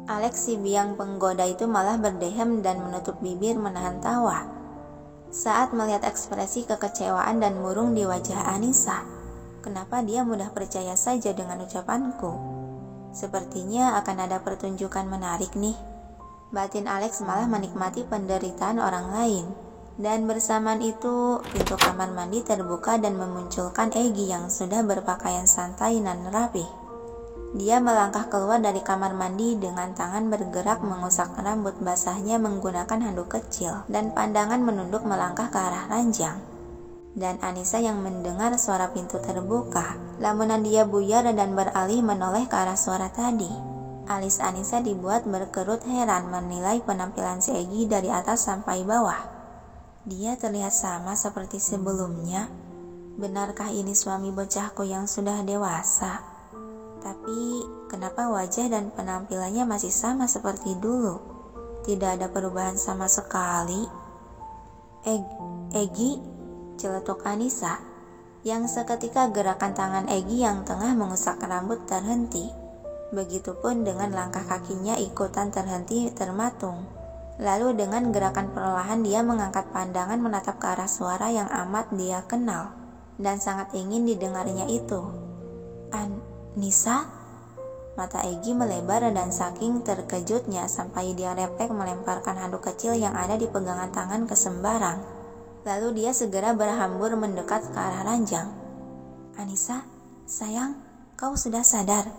Alex si biang penggoda itu malah berdehem dan menutup bibir menahan tawa saat melihat ekspresi kekecewaan dan murung di wajah Anissa. Kenapa dia mudah percaya saja dengan ucapanku? Sepertinya akan ada pertunjukan menarik nih. Batin Alex malah menikmati penderitaan orang lain. Dan bersamaan itu, pintu kamar mandi terbuka dan memunculkan Egy yang sudah berpakaian santai dan rapi. Dia melangkah keluar dari kamar mandi dengan tangan bergerak mengusap rambut basahnya menggunakan handuk kecil dan pandangan menunduk melangkah ke arah ranjang. Dan Anissa yang mendengar suara pintu terbuka, lamunan dia buyar dan beralih menoleh ke arah suara tadi. Alis Anissa dibuat berkerut heran menilai penampilan si Egy dari atas sampai bawah. Dia terlihat sama seperti sebelumnya. Benarkah ini suami bocahku yang sudah dewasa? Tapi kenapa wajah dan penampilannya masih sama seperti dulu? Tidak ada perubahan sama sekali. Egy, celetuk Anissa, yang seketika gerakan tangan Egy yang tengah mengusap rambut terhenti. Begitupun dengan langkah kakinya ikutan terhenti termatung. Lalu dengan gerakan perlahan dia mengangkat pandangan menatap ke arah suara yang amat dia kenal dan sangat ingin didengarnya itu. Nisa? Mata Egy melebar dan saking terkejutnya sampai dia refleks melemparkan handuk kecil yang ada di pegangan tangan ke sembarang. Lalu dia segera berhambur mendekat ke arah ranjang. Anissa, sayang, kau sudah sadar?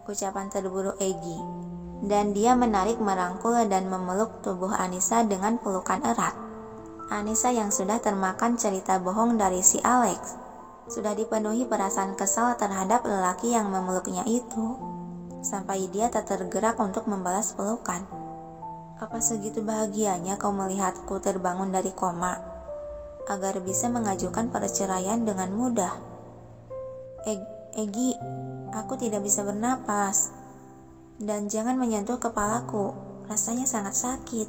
Ucapan terburu Egy. Dan dia menarik merangkul dan memeluk tubuh Anissa dengan pelukan erat. Anissa yang sudah termakan cerita bohong dari si Alex sudah dipenuhi perasaan kesal terhadap lelaki yang memeluknya itu, sampai dia tak tergerak untuk membalas pelukan. Apa segitu bahagianya kau melihatku terbangun dari koma, agar bisa mengajukan perceraian dengan mudah? Egy, aku tidak bisa bernapas. Dan jangan menyentuh kepalaku, rasanya sangat sakit.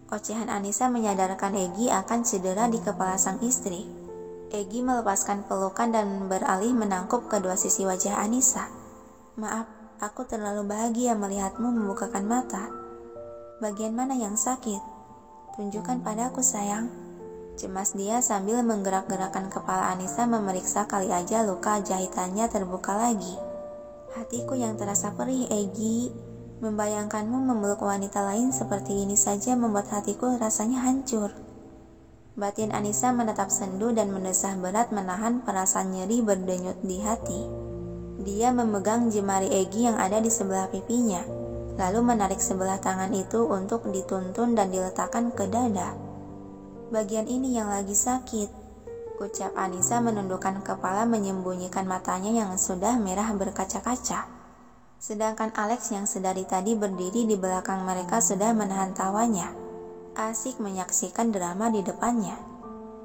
Ocehan Anissa menyadarkan Egy akan cedera di kepala sang istri. Egy melepaskan pelukan dan beralih menangkup kedua sisi wajah Anissa. Maaf, aku terlalu bahagia melihatmu membukakan mata. Bagian mana yang sakit? Tunjukkan padaku, sayang. Cemas dia sambil menggerak-gerakkan kepala Anissa memeriksa kali aja luka jahitannya terbuka lagi. Hatiku yang terasa perih, Egy. Membayangkanmu memeluk wanita lain seperti ini saja membuat hatiku rasanya hancur. Batin Anissa menatap sendu dan mendesah berat menahan perasaan nyeri berdenyut di hati. Dia memegang jemari Egy yang ada di sebelah pipinya, lalu menarik sebelah tangan itu untuk dituntun dan diletakkan ke dada. Bagian ini yang lagi sakit, ucap Anissa menundukkan kepala menyembunyikan matanya yang sudah merah berkaca-kaca. Sedangkan Alex yang sedari tadi berdiri di belakang mereka sudah menahan tawanya, asik menyaksikan drama di depannya.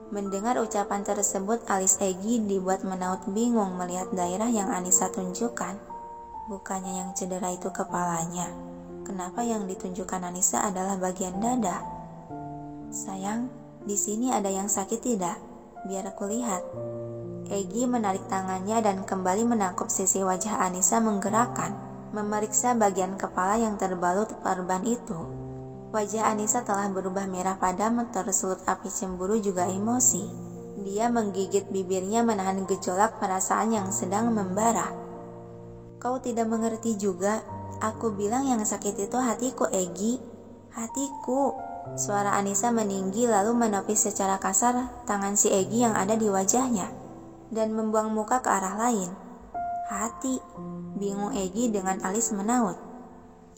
Mendengar ucapan tersebut, alis Egy dibuat menaut bingung melihat daerah yang Anissa tunjukkan. Bukannya yang cedera itu kepalanya, kenapa yang ditunjukkan Anissa adalah bagian dada? Sayang, di sini ada yang sakit tidak? Biar aku lihat. Egy menarik tangannya dan kembali menangkup sisi wajah Anissa menggerakkan, memeriksa bagian kepala yang terbalut perban itu. Wajah Anissa telah berubah merah padam, tersulut api cemburu juga emosi. Dia menggigit bibirnya menahan gejolak perasaan yang sedang membara. Kau tidak mengerti juga. Aku bilang yang sakit itu hatiku, Egy. Hatiku. Suara Anissa meninggi lalu menepis secara kasar tangan si Egy yang ada di wajahnya dan membuang muka ke arah lain. Hati, bingung Egy dengan alis menaut.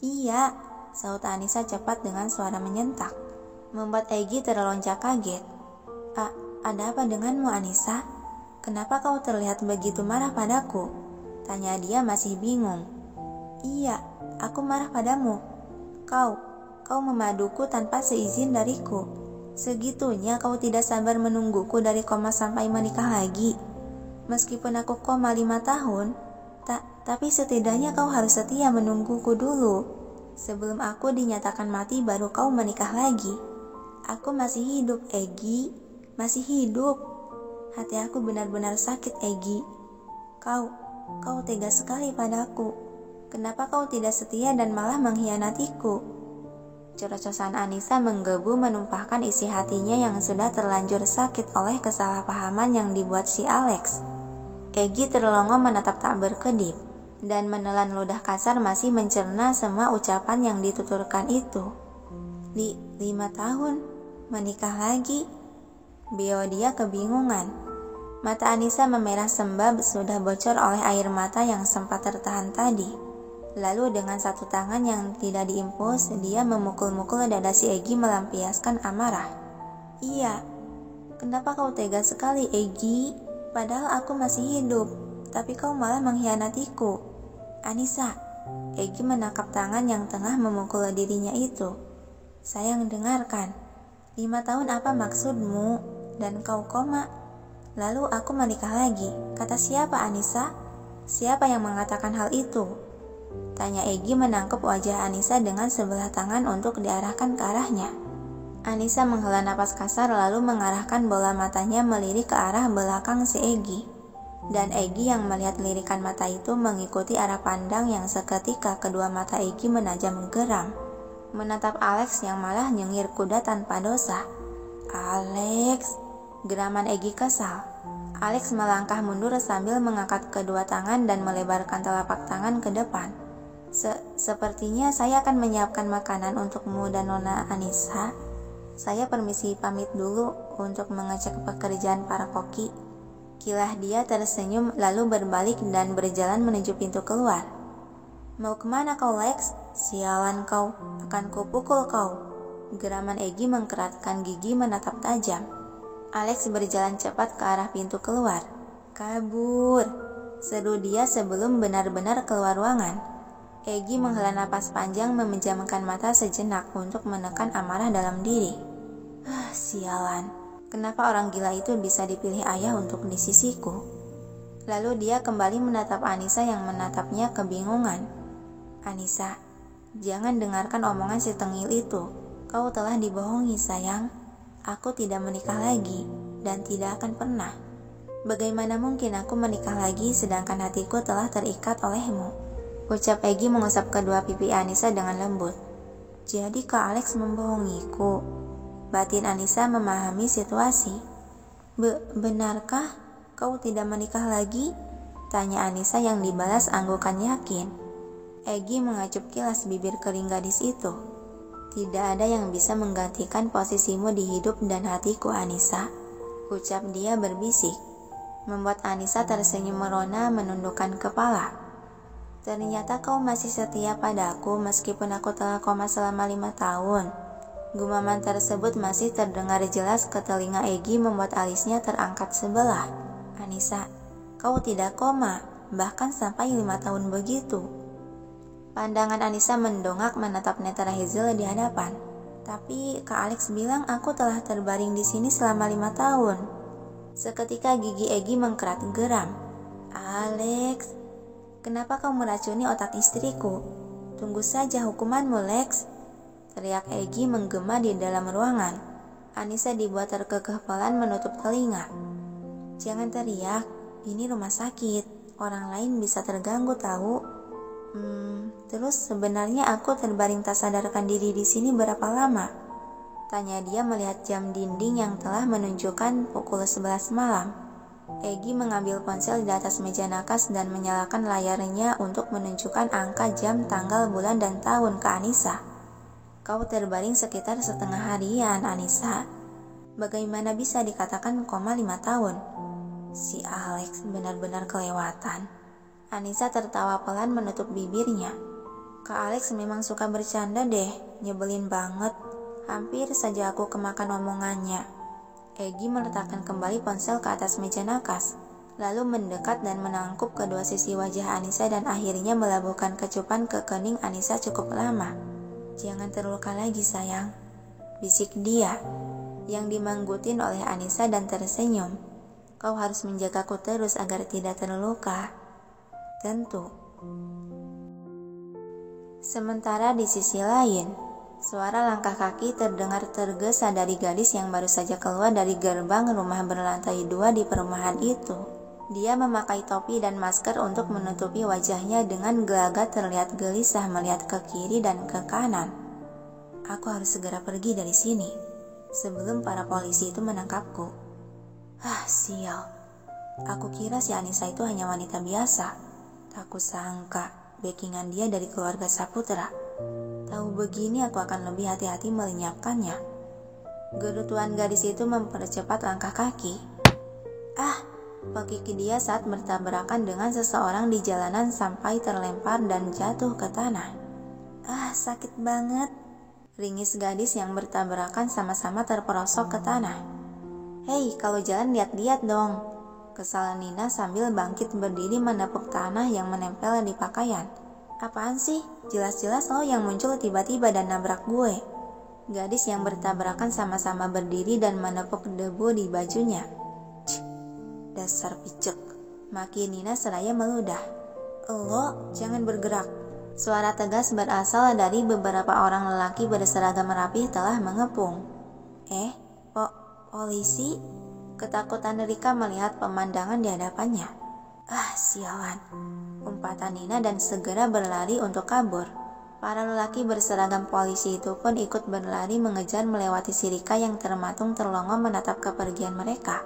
Iya, saut Anissa cepat dengan suara menyentak, membuat Egy terlonjak kaget. Ada apa denganmu, Anissa? Kenapa kau terlihat begitu marah padaku? Tanya dia masih bingung. Iya, aku marah padamu. Kau memaduku tanpa seizin dariku. Segitunya kau tidak sabar menungguku dari koma sampai menikah lagi. Meskipun aku koma 5 tahun, tapi setidaknya kau harus setia menungguku dulu. Sebelum aku dinyatakan mati baru kau menikah lagi. Aku masih hidup, Egy. Masih hidup. Hati aku benar-benar sakit, Egy. Kau tega sekali padaku. Kenapa kau tidak setia dan malah mengkhianatiku? Cerocosan Anissa menggebu menumpahkan isi hatinya yang sudah terlanjur sakit oleh kesalahpahaman yang dibuat si Alex. Egy terlongo menatap tak berkedip dan menelan ludah kasar masih mencerna semua ucapan yang dituturkan itu. 5 tahun? Menikah lagi? Bio dia kebingungan. Mata Anissa memerah sembab sudah bocor oleh air mata yang sempat tertahan tadi. Lalu dengan satu tangan yang tidak diimpus, dia memukul-mukul dada si Egy melampiaskan amarah. Iya, kenapa kau tega sekali Egy? Padahal aku masih hidup, tapi kau malah mengkhianatiku. Anissa, Egy menangkap tangan yang tengah memukul dirinya itu. Sayang, dengarkan. 5 tahun apa maksudmu? Dan kau koma. Lalu aku menikah lagi. Kata siapa Anissa? Siapa yang mengatakan hal itu? Tanya Egy menangkap wajah Anissa dengan sebelah tangan untuk diarahkan ke arahnya. Anissa menghela napas kasar lalu mengarahkan bola matanya melirik ke arah belakang si Egy. Dan Egy yang melihat lirikan mata itu mengikuti arah pandang yang seketika kedua mata Egy menajam geram. Menatap Alex yang malah nyengir kuda tanpa dosa. Alex, geraman Egy kesal. Alex melangkah mundur sambil mengangkat kedua tangan dan melebarkan telapak tangan ke depan. Sepertinya saya akan menyiapkan makanan untukmu dan Nona Anissa. Saya permisi pamit dulu untuk mengecek pekerjaan para koki. Kilah dia tersenyum lalu berbalik dan berjalan menuju pintu keluar. Mau kemana kau Lex? Sialan kau, akan kupukul kau. Geraman Egy mengkeratkan gigi menatap tajam. Alex berjalan cepat ke arah pintu keluar. Kabur, seru dia sebelum benar-benar keluar ruangan. Egy menghela napas panjang memejamkan mata sejenak untuk menekan amarah dalam diri. Sialan, kenapa orang gila itu bisa dipilih ayah untuk di sisiku? Lalu dia kembali menatap Anissa yang menatapnya kebingungan. Anissa, jangan dengarkan omongan si tengil itu. Kau telah dibohongi sayang. Aku tidak menikah lagi dan tidak akan pernah. Bagaimana mungkin aku menikah lagi sedangkan hatiku telah terikat olehmu? Ucap Egy mengusap kedua pipi Anissa dengan lembut. Jadi Kak Alex membohongiku. Batin Anissa memahami situasi. Benarkah kau tidak menikah lagi? Tanya Anissa yang dibalas anggukan yakin. Egy mengacup kilas bibir kering gadis itu. Tidak ada yang bisa menggantikan posisimu di hidup dan hatiku Anissa. Ucap dia berbisik. Membuat Anissa tersenyum merona menundukkan kepala. Ternyata kau masih setia padaku meskipun aku telah koma selama 5 tahun. Gumaman tersebut masih terdengar jelas ke telinga Egy membuat alisnya terangkat sebelah. Anissa, kau tidak koma, bahkan sampai 5 tahun begitu. Pandangan Anissa mendongak menatap Netra Hazel di hadapan. Tapi Kak Alex bilang aku telah terbaring di sini selama 5 tahun. Seketika gigi Egy mengkerat geram. Alex, kenapa kau meracuni otak istriku? Tunggu saja hukumanmu, Lex. Teriak Egy menggema di dalam ruangan. Anissa dibuat terkekeh pelan menutup telinga. Jangan teriak, ini rumah sakit. Orang lain bisa terganggu tahu. Terus sebenarnya aku terbaring tak sadarkan diri di sini berapa lama? Tanya dia melihat jam dinding yang telah menunjukkan pukul 11 malam. Egy mengambil ponsel di atas meja nakas dan menyalakan layarnya untuk menunjukkan angka jam, tanggal, bulan, dan tahun ke Anissa. Kau terbaring sekitar setengah harian, Anissa. Bagaimana bisa dikatakan koma 5 tahun? Si Alex benar-benar kelewatan. Anissa tertawa pelan menutup bibirnya. Kak Alex memang suka bercanda deh, nyebelin banget. Hampir saja aku kemakan omongannya. Egy meletakkan kembali ponsel ke atas meja nakas, lalu mendekat dan menangkup kedua sisi wajah Anissa dan akhirnya melabuhkan kecupan ke kening Anissa cukup lama. Jangan terluka lagi sayang, bisik dia, yang dimanggutin oleh Anissa dan tersenyum. Kau harus menjagaku terus agar tidak terluka. Tentu. Sementara di sisi lain, suara langkah kaki terdengar tergesa dari gadis yang baru saja keluar dari gerbang rumah berlantai 2 di perumahan itu. Dia memakai topi dan masker untuk menutupi wajahnya. Dengan gelagat terlihat gelisah melihat ke kiri dan ke kanan. Aku harus segera pergi dari sini sebelum para polisi itu menangkapku. Sial. Aku kira si Anissa itu hanya wanita biasa. Tak kusangka backingan dia dari keluarga Saputra. Tahu begini aku akan lebih hati-hati melenyapkannya. Gerutuan gadis itu mempercepat langkah kaki. Pekik dia saat bertabrakan dengan seseorang di jalanan sampai terlempar dan jatuh ke tanah. Sakit banget. Ringis gadis yang bertabrakan sama-sama terperosok ke tanah. Hei, kalau jalan lihat-lihat dong. Kesal Nina sambil bangkit berdiri menepuk tanah yang menempel di pakaian. Apaan sih? Jelas-jelas lo yang muncul tiba-tiba dan nabrak gue. Gadis yang bertabrakan sama-sama berdiri dan menepuk debu di bajunya. Dasar picek, maki Nina seraya meludah. Lo jangan bergerak. Suara tegas berasal dari beberapa orang lelaki berseragam rapih telah mengepung. Polisi? Ketakutan Rika melihat pemandangan di hadapannya. Sialan, umpatan Nina dan segera berlari untuk kabur. Para lelaki berseragam polisi itu pun ikut berlari mengejar melewati si Rika yang termatung terlongo menatap kepergian mereka.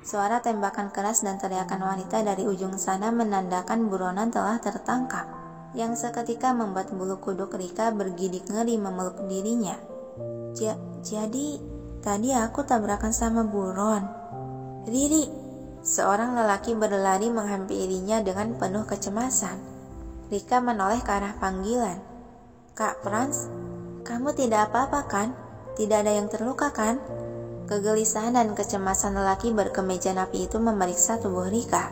Suara tembakan keras dan teriakan wanita dari ujung sana menandakan buronan telah tertangkap, yang seketika membuat bulu kuduk Rika bergidik ngeri memeluk dirinya. Jadi, tadi aku tabrakan sama buron. Riri, seorang lelaki berlari menghampirinya dengan penuh kecemasan. Rika menoleh ke arah panggilan. Kak Frans, kamu tidak apa-apa kan? Tidak ada yang terluka kan? Kegelisahan dan kecemasan lelaki berkemeja napi itu memeriksa tubuh Rika.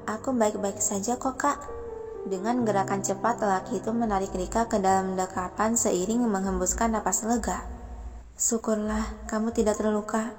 Aku baik-baik saja kok kak. Dengan gerakan cepat lelaki itu menarik Rika ke dalam dekapan seiring menghembuskan napas lega. Syukurlah kamu tidak terluka.